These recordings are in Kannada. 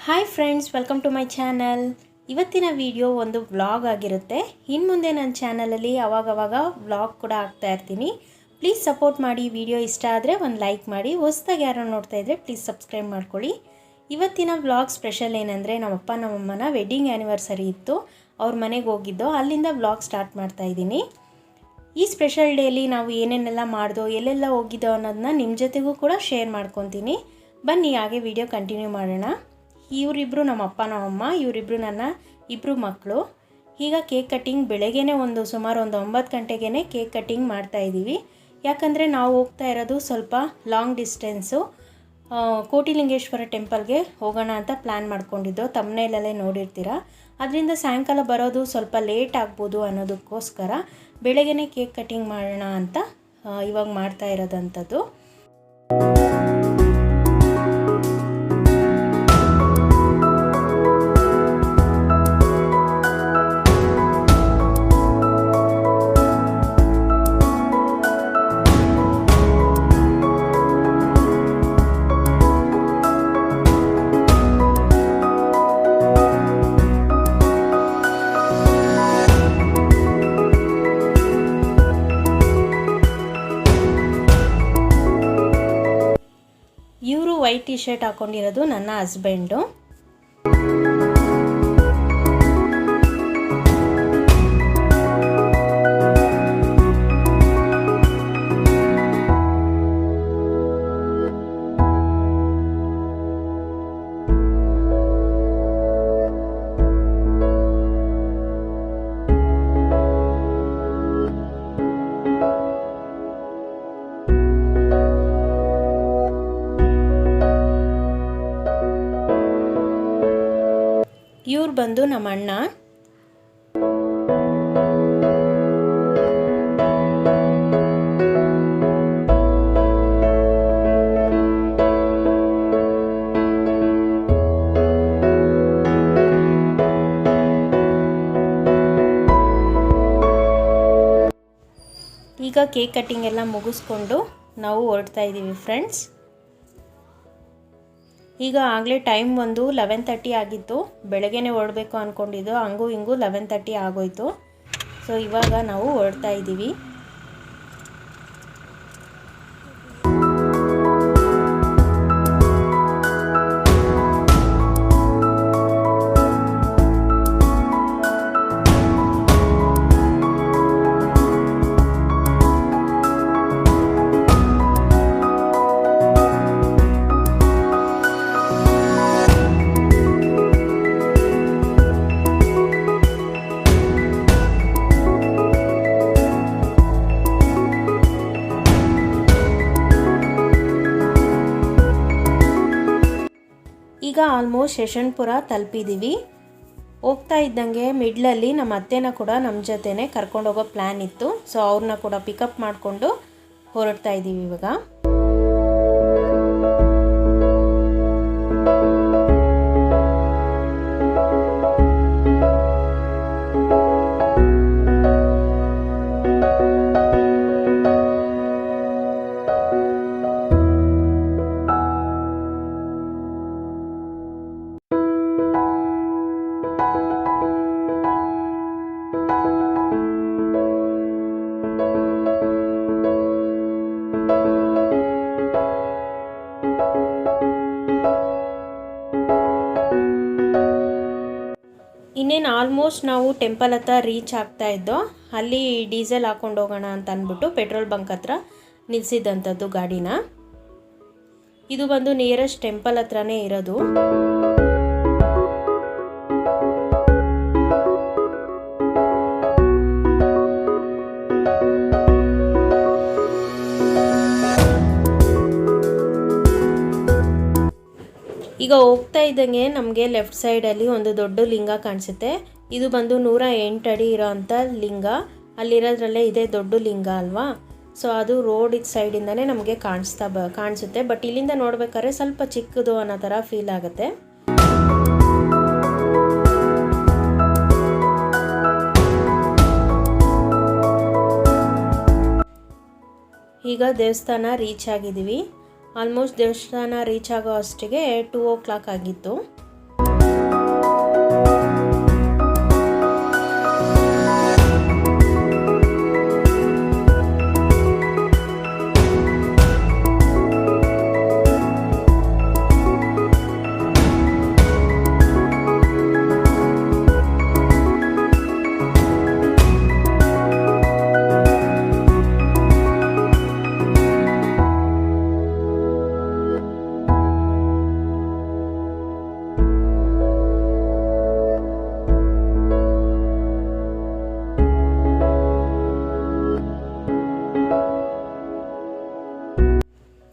Hi friends, welcome to my channel. ಇವತ್ತಿನ ವಿಡಿಯೋ ಒಂದು ವ್ಲಾಗ್ ಆಗಿರುತ್ತೆ. ಇನ್ನು ಮುಂದೆ ನನ್ನ ಚಾನಲಲ್ಲಿ ಅವಾಗವಾಗ ವ್ಲಾಗ್ ಕೂಡ ಆಗ್ತಾ ಇರ್ತೀನಿ. ಪ್ಲೀಸ್ ಸಪೋರ್ಟ್ ಮಾಡಿ. ವಿಡಿಯೋ ಇಷ್ಟ ಆದರೆ ಒಂದು ಲೈಕ್ ಮಾಡಿ. ಹೊಸದಾಗಿ ಯಾರು ನೋಡ್ತಾ ಇದ್ದರೆ ಪ್ಲೀಸ್ ಸಬ್ಸ್ಕ್ರೈಬ್ ಮಾಡ್ಕೊಳ್ಳಿ. ಇವತ್ತಿನ ವ್ಲಾಗ್ ಸ್ಪೆಷಲ್ ಏನಂದರೆ, ನಮ್ಮಪ್ಪ ನಮ್ಮಮ್ಮನ ವೆಡ್ಡಿಂಗ್ ಆ್ಯನಿವರ್ಸರಿ ಇತ್ತು. ಅವ್ರ ಮನೆಗೆ ಹೋಗಿದ್ದೋ, ಅಲ್ಲಿಂದ ವ್ಲಾಗ್ ಸ್ಟಾರ್ಟ್ ಮಾಡ್ತಾ ಇದ್ದೀನಿ. ಈ ಸ್ಪೆಷಲ್ ಡೇಲಿ ನಾವು ಏನೇನೆಲ್ಲ ಮಾಡಿದೋ, ಎಲ್ಲೆಲ್ಲ ಹೋಗಿದ್ದೋ ಅನ್ನೋದನ್ನ ನಿಮ್ಮ ಜೊತೆಗೂ ಕೂಡ ಶೇರ್ ಮಾಡ್ಕೊತೀನಿ. ಬನ್ನಿ ಹಾಗೆ ವಿಡಿಯೋ ಕಂಟಿನ್ಯೂ ಮಾಡೋಣ. ಇವರಿಬ್ಬರು ನಮ್ಮ ಅಪ್ಪ ನಮ್ಮಮ್ಮ, ಇವರಿಬ್ಬರು ನನ್ನ ಇಬ್ಬರು ಮಕ್ಕಳು. ಈಗ ಕೇಕ್ ಕಟ್ಟಿಂಗ್ ಬೆಳಗ್ಗೆನೇ ಸುಮಾರು 9 ಗಂಟೆಗೇ ಕೇಕ್ ಕಟ್ಟಿಂಗ್ ಮಾಡ್ತಾಯಿದ್ದೀವಿ. ಯಾಕಂದರೆ ನಾವು ಹೋಗ್ತಾ ಇರೋದು ಸ್ವಲ್ಪ ಲಾಂಗ್ ಡಿಸ್ಟೆನ್ಸು. ಕೋಟಿಲಿಂಗೇಶ್ವರ ಟೆಂಪಲ್ಗೆ ಹೋಗೋಣ ಅಂತ ಪ್ಲ್ಯಾನ್ ಮಾಡ್ಕೊಂಡಿದ್ದೋ, ತಮ್ಮನೇಲಲ್ಲೇ ನೋಡಿರ್ತೀರ. ಅದರಿಂದ ಸಾಯಂಕಾಲ ಬರೋದು ಸ್ವಲ್ಪ ಲೇಟ್ ಆಗ್ಬೋದು ಅನ್ನೋದಕ್ಕೋಸ್ಕರ ಬೆಳಗ್ಗೆನೇ ಕೇಕ್ ಕಟ್ಟಿಂಗ್ ಮಾಡೋಣ ಅಂತ ಇವಾಗ ಮಾಡ್ತಾ ಇರೋದಂಥದ್ದು. ಇವರು ವೈಟ್ ಟಿ ಶರ್ಟ್ ಹಾಕ್ಕೊಂಡಿರೋದು ನನ್ನ ಹಸ್ಬೆಂಡು. ಇವ್ರು ಬಂದು ನಮ್ಮ ಅಣ್ಣ. ಈಗ ಕೇಕ್ ಕಟ್ಟಿಂಗ್ ಎಲ್ಲ ಮುಗಿಸ್ಕೊಂಡು ನಾವು ಹೊರಡ್ತಾ ಇದ್ದೀವಿ ಫ್ರೆಂಡ್ಸ್. ಈಗ ಆಗಲೇ ಟೈಮ್ 11:30 ಆಗಿತ್ತು. ಬೆಳಗ್ಗೆನೇ ಹೊರಡಬೇಕು ಅಂದ್ಕೊಂಡಿದ್ದು, ಹಂಗೂ ಹಿಂಗೂ 11:30 ಆಗೋಯ್ತು. ಸೊ ಇವಾಗ ನಾವು ಹೊರಡ್ತಾ ಇದ್ದೀವಿ. ಈಗ ಆಲ್ಮೋಸ್ಟ್ ಯಶವಂತಪುರ ತಲುಪಿದ್ದೀವಿ. ಹೋಗ್ತಾ ಇದ್ದಂಗೆ ಮಿಡ್ಲಲ್ಲಿ ನಮ್ಮ ಅತ್ತೆನ ಕೂಡ ನಮ್ಮ ಜೊತೆನೇ ಕರ್ಕೊಂಡೋಗೋ ಪ್ಲ್ಯಾನ್ ಇತ್ತು. ಸೊ ಅವ್ರನ್ನ ಕೂಡ ಪಿಕಪ್ ಮಾಡಿಕೊಂಡು ಹೊರಡ್ತಾ ಇದ್ದೀವಿ ಇವಾಗ. ಇನ್ನೇನು ಆಲ್ಮೋಸ್ಟ್ ನಾವು ಟೆಂಪಲ್ ಹತ್ರ ರೀಚ್ ಆಗ್ತಾ ಇದ್ದೋ. ಅಲ್ಲಿ ಡೀಸೆಲ್ ಹಾಕ್ಕೊಂಡು ಹೋಗೋಣ ಅಂತ ಅಂದ್ಬಿಟ್ಟು ಪೆಟ್ರೋಲ್ ಬಂಕ್ ಹತ್ರ ನಿಲ್ಲಿಸಿದಂಥದ್ದು ಗಾಡಿನ. ಇದು ಬಂದು ನಿಯರೆಸ್ಟ್ ಟೆಂಪಲ್ ಹತ್ರನೇ ಇರೋದು. ಈಗ ಹೋಗ್ತಾ ಇದ್ದಂಗೆ ನಮಗೆ ಲೆಫ್ಟ್ ಸೈಡಲ್ಲಿ ಒಂದು ದೊಡ್ಡ ಲಿಂಗ ಕಾಣಿಸುತ್ತೆ. ಇದು ಬಂದು 108 ಅಡಿ ಇರೋ ಅಂಥ ಲಿಂಗ. ಅಲ್ಲಿರೋದ್ರಲ್ಲೇ ಇದೇ ದೊಡ್ಡ ಲಿಂಗ ಅಲ್ವಾ. ಸೊ ಅದು ರೋಡ್ ಸೈಡಿಂದನೇ ನಮಗೆ ಕಾಣಿಸುತ್ತೆ. ಬಟ್ ಇಲ್ಲಿಂದ ನೋಡ್ಬೇಕಾದ್ರೆ ಸ್ವಲ್ಪ ಚಿಕ್ಕದು ಅನ್ನೋ ಥರ ಫೀಲ್ ಆಗುತ್ತೆ. ಈಗ ದೇವಸ್ಥಾನ ರೀಚ್ ಆಗಿದ್ದೀವಿ. ಆಲ್ಮೋಸ್ಟ್ ದೇವಸ್ಥಾನ ರೀಚ್ ಆಗೋ ಅಷ್ಟಿಗೆ 2 o'clock ಆಗಿತ್ತು.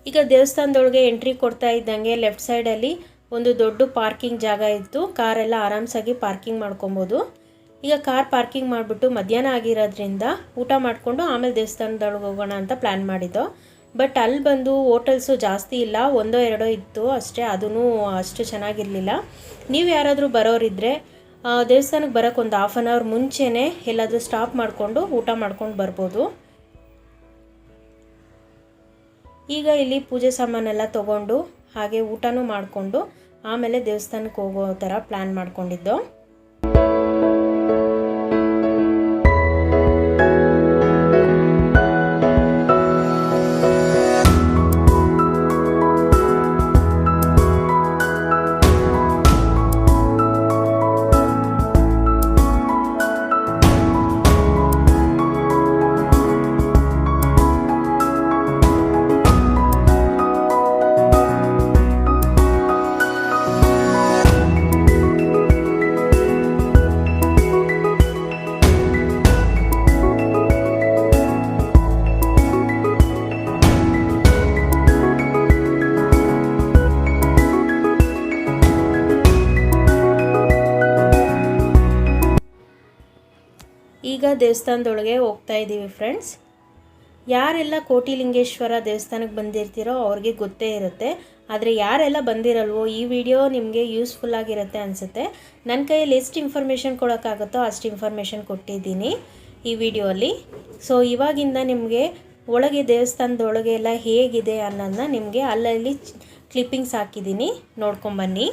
ಈಗ ದೇವಸ್ಥಾನದೊಳಗೆ ಎಂಟ್ರಿ ಕೊಡ್ತಾ ಇದ್ದಂಗೆ ಲೆಫ್ಟ್ ಸೈಡಲ್ಲಿ ಒಂದು ದೊಡ್ಡ ಪಾರ್ಕಿಂಗ್ ಜಾಗ ಇತ್ತು. ಕಾರೆಲ್ಲ ಆರಾಮ್ಸಾಗಿ ಪಾರ್ಕಿಂಗ್ ಮಾಡ್ಕೊಬೋದು. ಈಗ ಕಾರ್ ಪಾರ್ಕಿಂಗ್ ಮಾಡಿಬಿಟ್ಟು ಮಧ್ಯಾಹ್ನ ಆಗಿರೋದ್ರಿಂದ ಊಟ ಮಾಡಿಕೊಂಡು ಆಮೇಲೆ ದೇವಸ್ಥಾನದೊಳಗೆ ಹೋಗೋಣ ಅಂತ ಪ್ಲ್ಯಾನ್ ಮಾಡಿದ್ದೋ. ಬಟ್ ಅಲ್ಲಿ ಬಂದು ಹೋಟೆಲ್ಸು ಜಾಸ್ತಿ ಇಲ್ಲ, ಒಂದೋ ಎರಡೋ ಇತ್ತು ಅಷ್ಟೇ, ಅದೂ ಅಷ್ಟು ಚೆನ್ನಾಗಿರಲಿಲ್ಲ. ನೀವು ಯಾರಾದರೂ ಬರೋರಿದ್ದರೆ ದೇವಸ್ಥಾನಕ್ಕೆ ಬರೋಕ್ಕೆ ಒಂದು ಹಾಫ್ ಆನ್ ಅವರ್ ಮುಂಚೆನೇ ಎಲ್ಲಾದರೂ ಸ್ಟಾಪ್ ಮಾಡಿಕೊಂಡು ಊಟ ಮಾಡ್ಕೊಂಡು ಬರ್ಬೋದು. ಈಗ ಇಲ್ಲಿ ಪೂಜೆ ಸಾಮಾನೆಲ್ಲ ತೊಗೊಂಡು ಹಾಗೆ ಊಟನೂ ಮಾಡಿಕೊಂಡು ಆಮೇಲೆ ದೇವಸ್ಥಾನಕ್ಕೆ ಹೋಗೋ ಥರ ಪ್ಲ್ಯಾನ್ ಮಾಡ್ಕೊಂಡಿದ್ದೋ. ಈಗ ದೇವಸ್ಥಾನದೊಳಗೆ ಹೋಗ್ತಾ ಇದ್ದೀವಿ ಫ್ರೆಂಡ್ಸ್. ಯಾರೆಲ್ಲ ಕೋಟಿಲಿಂಗೇಶ್ವರ ದೇವಸ್ಥಾನಕ್ಕೆ ಬಂದಿರ್ತೀರೋ ಅವ್ರಿಗೆ ಗೊತ್ತೇ ಇರುತ್ತೆ. ಆದರೆ ಯಾರೆಲ್ಲ ಬಂದಿರಲ್ವೋ ಈ ವಿಡಿಯೋ ನಿಮಗೆ ಯೂಸ್ಫುಲ್ ಆಗಿರುತ್ತೆ ಅನಿಸುತ್ತೆ. ನನ್ನ ಕೈಯಲ್ಲಿ ಎಷ್ಟು ಇನ್ಫಾರ್ಮೇಷನ್ ಕೊಡೋಕ್ಕಾಗುತ್ತೋ ಅಷ್ಟು ಇನ್ಫಾರ್ಮೇಷನ್ ಕೊಟ್ಟಿದ್ದೀನಿ ಈ ವಿಡಿಯೋಲಿ. ಸೊ ಇವಾಗಿಂದ ನಿಮಗೆ ಒಳಗೆ ದೇವಸ್ಥಾನದೊಳಗೆ ಎಲ್ಲ ಹೇಗಿದೆ ಅನ್ನೋದನ್ನ ನಿಮಗೆ ಅಲ್ಲಲ್ಲಿ ಕ್ಲಿಪ್ಪಿಂಗ್ಸ್ ಹಾಕಿದ್ದೀನಿ, ನೋಡ್ಕೊಂಬನ್ನಿ.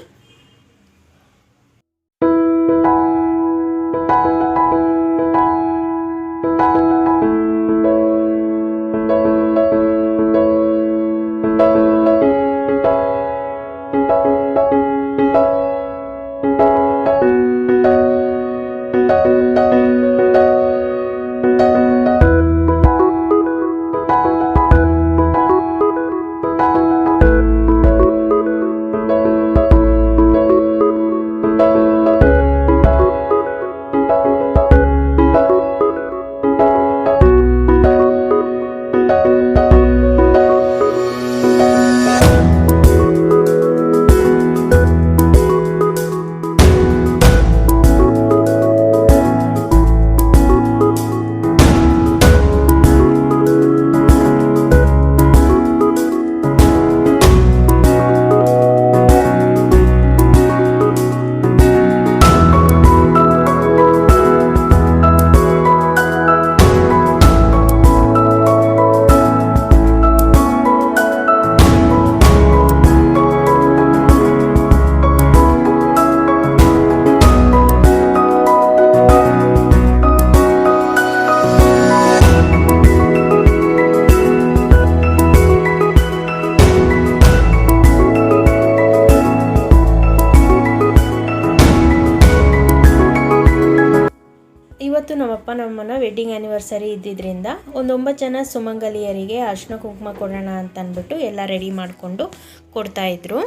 ಇವತ್ತು ನಮ್ಮಪ್ಪ ನಮ್ಮನ ವೆಡ್ಡಿಂಗ್ ಆ್ಯನಿವರ್ಸರಿ ಇದ್ದಿದ್ದರಿಂದ ಒಂದು 9 ಜನ ಸುಮಂಗಲಿಯರಿಗೆ ಅರಿಶಿನ ಕುಂಕುಮ ಕೊಡೋಣ ಅಂತ ಅಂದ್ಬಿಟ್ಟು ಎಲ್ಲ ರೆಡಿ ಮಾಡಿಕೊಂಡು ಕೊಡ್ತಾಯಿದ್ರು.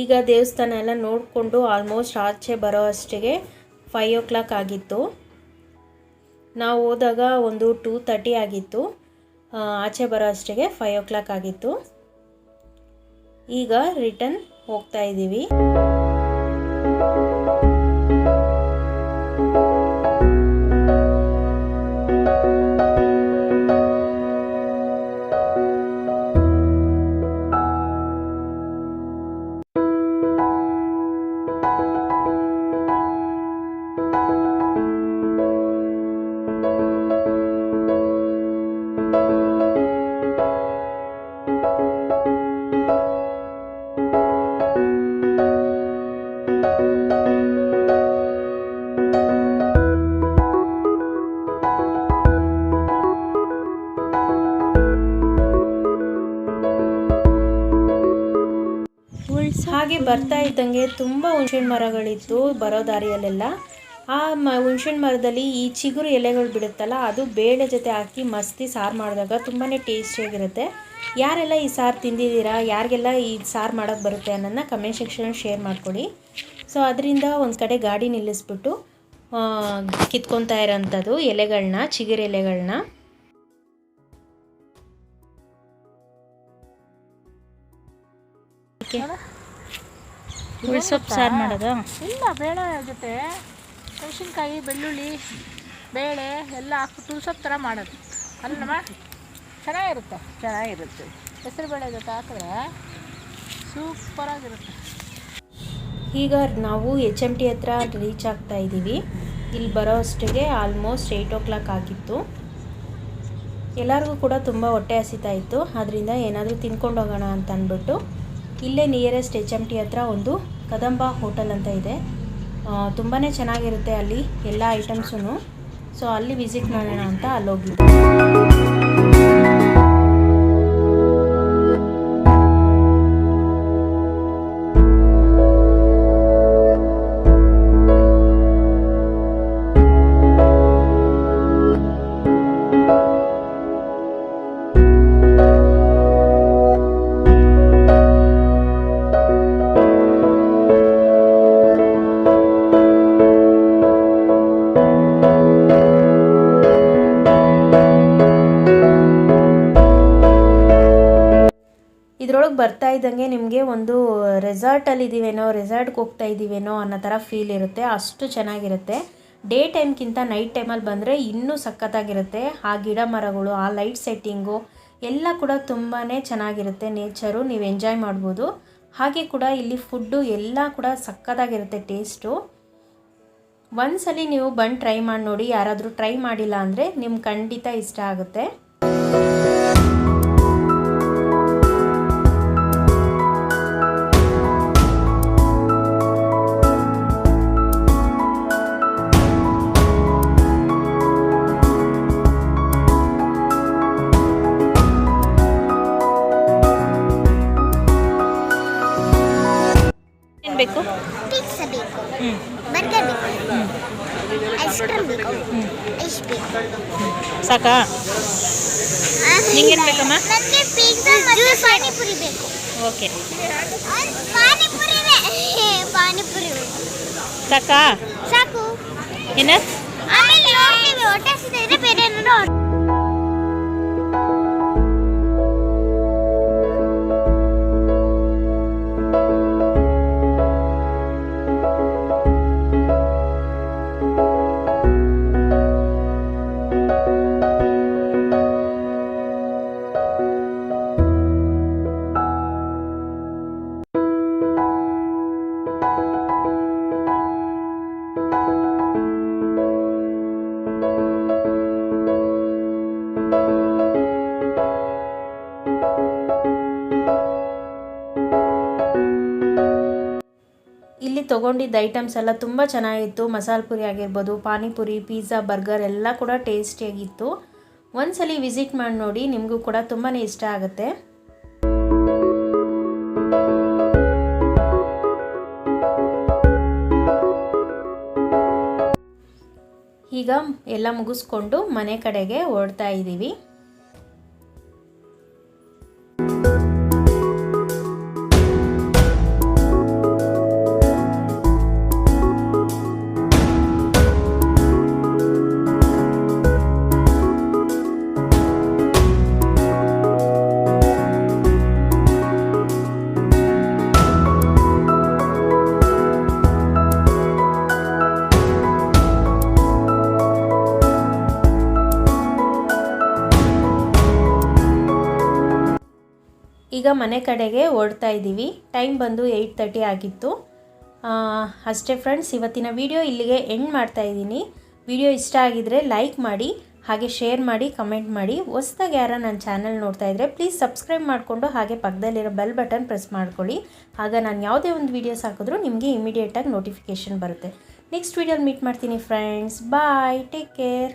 ಈಗ ದೇವಸ್ಥಾನ ಎಲ್ಲ ನೋಡಿಕೊಂಡು ಆಲ್ಮೋಸ್ಟ್ ಆಚೆ ಬರೋ ಅಷ್ಟಿಗೆ 5 o'clock ಆಗಿತ್ತು. ನಾವು ಹೋದಾಗ ಒಂದು 2:30 ಆಗಿತ್ತು. ಆಚೆ ಬರೋ ಅಷ್ಟಿಗೆ 5 o'clock ಆಗಿತ್ತು. ಈಗ ರಿಟರ್ನ್ ಹೋಗ್ತಾ ಇದ್ದೀವಿ. ಹಾಗೆ ಬರ್ತಾ ಇದ್ದಂಗೆ ತುಂಬ ಹುಣಸೆಹಣ್ಣು ಮರಗಳಿತ್ತು ಬರೋ ದಾರಿಯಲ್ಲೆಲ್ಲ. ಆ ಹುಣಸೆಹಣ್ಣು ಮರದಲ್ಲಿ ಈ ಚಿಗುರು ಎಲೆಗಳು ಬಿಡುತ್ತಲ್ಲ, ಅದು ಬೇಳೆ ಜೊತೆ ಹಾಕಿ ಮಸ್ತಿ ಸಾರು ಮಾಡಿದಾಗ ತುಂಬಾ ಟೇಸ್ಟಿಯಾಗಿರುತ್ತೆ. ಯಾರೆಲ್ಲ ಈ ಸಾರು ತಿಂದಿದ್ದೀರಾ, ಯಾರಿಗೆಲ್ಲ ಈ ಸಾರು ಮಾಡೋಕ್ಕೆ ಬರುತ್ತೆ ಅನ್ನೋದನ್ನ ಕಮೆಂಟ್ ಸೆಕ್ಷನಲ್ಲಿ ಶೇರ್ ಮಾಡ್ಕೊಳ್ಳಿ. ಸೊ ಅದರಿಂದ ಒಂದು ಕಡೆ ಗಾಡಿ ನಿಲ್ಲಿಸ್ಬಿಟ್ಟು ಕಿತ್ಕೊತಾ ಇರೋಂಥದ್ದು ಎಲೆಗಳನ್ನ, ಚಿಗುರು ಎಲೆಗಳನ್ನ. ಸೊಪ್ಪು ಸಾರು ಮಾಡೋದು ಇಲ್ಲ, ಬೇಳೆ ಜೊತೆ ಮೆಣಸಿನ್ಕಾಯಿ, ಬೆಳ್ಳುಳ್ಳಿ, ಬೇಳೆ ಎಲ್ಲ ಹಾಕಿ ತುಳಸೊಪ್ಪು ಥರ ಮಾಡೋದು ಅಲ್ಲಮ್ಮ. ಚೆನ್ನಾಗಿರುತ್ತೆ. ಹೆಸರು ಬೇಳೆ ಜೊತೆ ಹಾಕಿದ್ರೆ ಸೂಪರಾಗಿರುತ್ತೆ. ಈಗ ನಾವು HMT ಹತ್ರ ರೀಚ್ ಆಗ್ತಾ ಇದ್ದೀವಿ. ಇಲ್ಲಿ ಬರೋ ಅಷ್ಟಿಗೆ ಆಲ್ಮೋಸ್ಟ್ 8 o'clock ಆಗಿತ್ತು. ಎಲ್ಲರಿಗೂ ಕೂಡ ತುಂಬ ಹೊಟ್ಟೆ ಹಸಿತಾ ಇತ್ತು. ಆದ್ದರಿಂದ ಏನಾದರೂ ತಿನ್ಕೊಂಡು ಹೋಗೋಣ ಅಂತ ಅಂದ್ಬಿಟ್ಟು ಇಲ್ಲೇ ನಿಯರೆಸ್ಟ್ HMT ಹತ್ರ ಒಂದು ಕದಂಬ ಹೋಟೆಲ್ ಅಂತ ಇದೆ. ತುಂಬಾ ಚೆನ್ನಾಗಿರುತ್ತೆ ಅಲ್ಲಿ ಎಲ್ಲ ಐಟಮ್ಸೂ. ಸೊ ಅಲ್ಲಿ ವಿಸಿಟ್ ಮಾಡೋಣ ಅಂತ ಅಲ್ಲೋಗಿದ್ದೆ. ಇದ್ರೊಳಗೆ ಬರ್ತಾ ಇದ್ದಂಗೆ ನಿಮಗೆ ಒಂದು ರೆಸಾರ್ಟಲ್ಲಿದ್ದೀವೇನೋ, ರೆಸಾರ್ಟ್ಗೆ ಹೋಗ್ತಾ ಇದ್ದೀವೇನೋ ಅನ್ನೋ ಥರ ಫೀಲ್ ಇರುತ್ತೆ. ಅಷ್ಟು ಚೆನ್ನಾಗಿರುತ್ತೆ. ಡೇ ಟೈಮ್ಗಿಂತ ನೈಟ್ ಟೈಮಲ್ಲಿ ಬಂದರೆ ಇನ್ನೂ ಸಖತ್ತಾಗಿರುತ್ತೆ. ಆ ಗಿಡ ಮರಗಳು, ಆ ಲೈಟ್ ಸೆಟ್ಟಿಂಗು ಎಲ್ಲ ಕೂಡ ತುಂಬಾ ಚೆನ್ನಾಗಿರುತ್ತೆ. ನೇಚರು ನೀವು ಎಂಜಾಯ್ ಮಾಡ್ಬೋದು. ಹಾಗೆ ಕೂಡ ಇಲ್ಲಿ ಫುಡ್ಡು ಎಲ್ಲ ಕೂಡ ಸಖತ್ತಾಗಿರುತ್ತೆ ಟೇಸ್ಟು. ಒಂದ್ಸಲಿ ನೀವು ಬಂದು ಟ್ರೈ ಮಾಡಿ ನೋಡಿ. ಯಾರಾದರೂ ಟ್ರೈ ಮಾಡಿಲ್ಲ ಅಂದರೆ ನಿಮ್ಗೆ ಖಂಡಿತ ಇಷ್ಟ ಆಗುತ್ತೆ. ಬೇಕು ಪಿಜ್ಜಾ ಬೇಕು, ಬರ್ಗರ್ ಬೇಕು, ಐಸ್ ಕ್ರೀಮ್ ಬೇಕು, ಐಸ್ ಬೇಕು. ಸಾಕಾ? ನಿಂಗೇನು ಬೇಕಮ್ಮ? ನನಗೆ ಪಿಜ್ಜಾ ಮತ್ತು ಪಾನಿಪುರಿ ಬೇಕು. ಓಕೆ, ಪಾನಿಪುರಿ ಸಾಕಾ? ಸಾಕು. ಏನು ಆಮೇಲೆ ನೋಡ್ತೀವಿ, ಹೊಟ್ಟೆ ಹಸಿದ್ರೆ ಬೇರೆ ಏನಾದ್ರು. ಇಲ್ಲಿ ತೊಗೊಂಡಿದ್ದ ಐಟಮ್ಸ್ ಎಲ್ಲ ತುಂಬ ಚೆನ್ನಾಗಿತ್ತು. ಮಸಾಲೆ ಪುರಿ ಆಗಿರ್ಬೋದು, ಪಾನಿಪುರಿ, ಪಿಜ್ಜಾ, ಬರ್ಗರ್ ಎಲ್ಲ ಕೂಡ ಟೇಸ್ಟಿಯಾಗಿತ್ತು. ಒಂದ್ಸಲಿ ವಿಸಿಟ್ ಮಾಡಿ ನೋಡಿ, ನಿಮಗೂ ಕೂಡ ತುಂಬಾ ಇಷ್ಟ ಆಗುತ್ತೆ. ಈಗ ಎಲ್ಲ ಮುಗಿಸ್ಕೊಂಡು ಮನೆ ಕಡೆಗೆ ಹೊರಡ್ತಾ ಇದ್ದೀವಿ. ಈಗ ಮನೆ ಕಡೆಗೆ ಹೊರಡ್ತಾ ಇದ್ದೀವಿ. ಟೈಮ್ ಬಂದು 8:30 ಆಗಿತ್ತು. ಅಷ್ಟೇ ಫ್ರೆಂಡ್ಸ್, ಇವತ್ತಿನ ವಿಡಿಯೋ ಇಲ್ಲಿಗೆ ಎಂಡ್ ಮಾಡ್ತಾ ಇದ್ದೀನಿ. ವಿಡಿಯೋ ಇಷ್ಟ ಆಗಿದರೆ ಲೈಕ್ ಮಾಡಿ, ಹಾಗೆ ಶೇರ್ ಮಾಡಿ, ಕಮೆಂಟ್ ಮಾಡಿ. ಹೊಸದಾಗಿ ಯಾರು ನನ್ನ ಚಾನಲ್ ನೋಡ್ತಾ ಇದ್ದರೆ ಪ್ಲೀಸ್ ಸಬ್ಸ್ಕ್ರೈಬ್ ಮಾಡಿಕೊಂಡು ಹಾಗೆ ಪಕ್ಕದಲ್ಲಿರೋ ಬೆಲ್ ಬಟನ್ ಪ್ರೆಸ್ ಮಾಡ್ಕೊಳ್ಳಿ. ಆಗ ನಾನು ಯಾವುದೇ ಒಂದು ವೀಡಿಯೋಸ್ ಹಾಕಿದ್ರೂ ನಿಮಗೆ ಇಮಿಡಿಯೇಟಾಗಿ ನೋಟಿಫಿಕೇಷನ್ ಬರುತ್ತೆ. ನೆಕ್ಸ್ಟ್ ವೀಡಿಯೋಲಿ ಮೀಟ್ ಮಾಡ್ತೀನಿ ಫ್ರೆಂಡ್ಸ್. ಬಾಯ್, ಟೇಕ್ ಕೇರ್.